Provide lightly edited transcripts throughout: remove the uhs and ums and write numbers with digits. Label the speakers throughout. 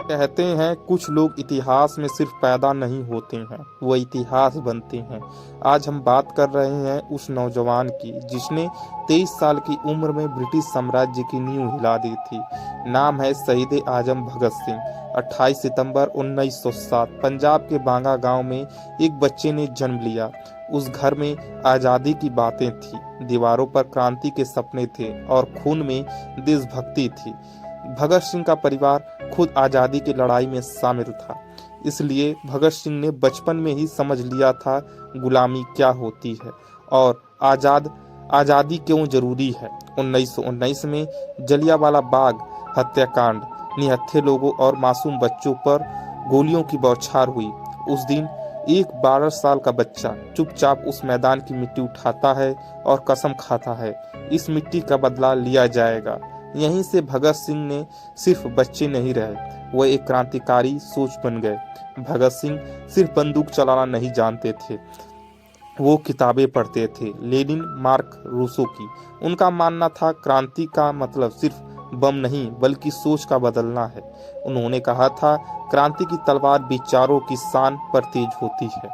Speaker 1: कहते हैं कुछ लोग इतिहास में सिर्फ पैदा नहीं होते हैं, वो इतिहास बनते हैं। आज हम बात कर रहे हैं उस नौजवान की जिसने 23 साल की उम्र में ब्रिटिश साम्राज्य की नींव हिला दी थी। नाम है शहीद आजम भगत सिंह। 28 सितंबर 1907 पंजाब के बांगा गांव में एक बच्चे ने जन्म लिया। उस घर में आज़ादी की बातें थी, दीवारों पर क्रांति के सपने थे और खून में देशभक्ति थी। भगत सिंह का परिवार खुद आज़ादी की लड़ाई में शामिल था, इसलिए भगत सिंह ने बचपन में ही समझ लिया था गुलामी क्या होती है और आज़ादी क्यों जरूरी है। 1919 में जलियांवाला बाग हत्याकांड, निहत्थे लोगों और मासूम बच्चों पर गोलियों की बौछार हुई। उस दिन एक 12 साल का बच्चा चुपचाप उस मैदान की मिट्टी उठाता है और कसम खाता है, इस मिट्टी का बदला लिया जाएगा। यहीं से भगत सिंह ने सिर्फ बच्चे नहीं रहे, वो एक क्रांतिकारी सोच बन गए। भगत सिंह सिर्फ बंदूक चलाना नहीं जानते थे, वो किताबें पढ़ते थे, लेनिन, मार्क, रूसो की। उनका मानना था क्रांति का मतलब सिर्फ बम नहीं बल्कि सोच का बदलना है। उन्होंने कहा था क्रांति की तलवार विचारों की शान पर तेज होती है।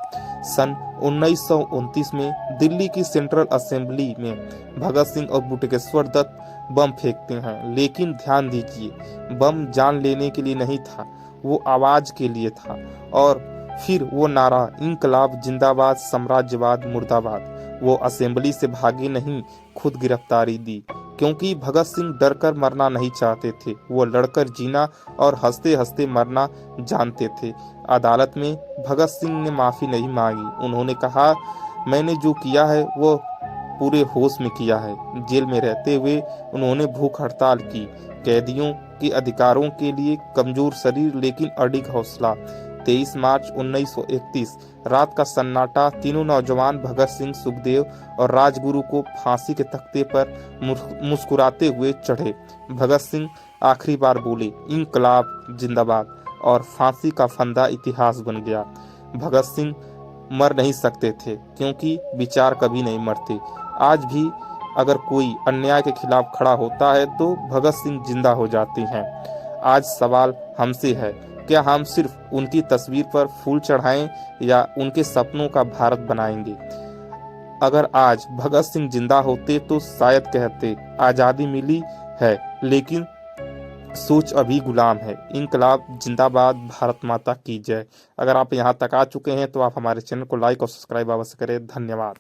Speaker 1: सन 1929 में दिल्ली की सेंट्रल असेंबली में भगत सिंह और बटुकेश्वर दत्त बम फेंकते हैं, लेकिन ध्यान दीजिए, बम जान लेने के लिए नहीं था, वो आवाज के लिए था। और फिर वो नारा, इंकलाब जिंदाबाद, साम्राज्यवाद मुर्दाबाद। वो असेंबली से भागे नहीं, खुद गिरफ्तारी दी, क्योंकि भगत सिंह डरकर मरना नहीं चाहते थे, वो लड़कर जीना और हंसते हंसते मरना जानते थे। अदालत में भगत सिंह ने माफी नहीं मांगी। उन्होंने कहा, मैंने जो किया है वो पूरे होश में किया है। जेल में रहते हुए उन्होंने भूख हड़ताल की, कैदियों के अधिकारों के लिए कमजोर शरीर लेकिन अडिग हौसला। 23 मार्च 1931 रात का सन्नाटा, तीनों नौजवान भगत सिंह, सुखदेव और राजगुरु को फांसी के तख्ते पर मुस्कुराते हुए चढ़े। भगत सिंह आखिरी बार बोले, इंकलाब जिंदाबाद, और फांसी का फंदा इतिहास बन गया। भगत सिंह मर नहीं सकते थे क्योंकि विचार कभी नहीं मरते। आज भी अगर कोई अन्याय के खिलाफ खड़ा होता है तो भगत सिंह जिंदा हो जाते हैं। आज सवाल हमसे है, क्या हम सिर्फ उनकी तस्वीर पर फूल चढ़ाएं या उनके सपनों का भारत बनाएंगे? अगर आज भगत सिंह जिंदा होते तो शायद कहते, आज़ादी मिली है लेकिन सोच अभी गुलाम है। इंकलाब जिंदाबाद, भारत माता की जय। अगर आप यहाँ तक आ चुके हैं तो आप हमारे चैनल को लाइक और सब्सक्राइब अवश्य करें। धन्यवाद।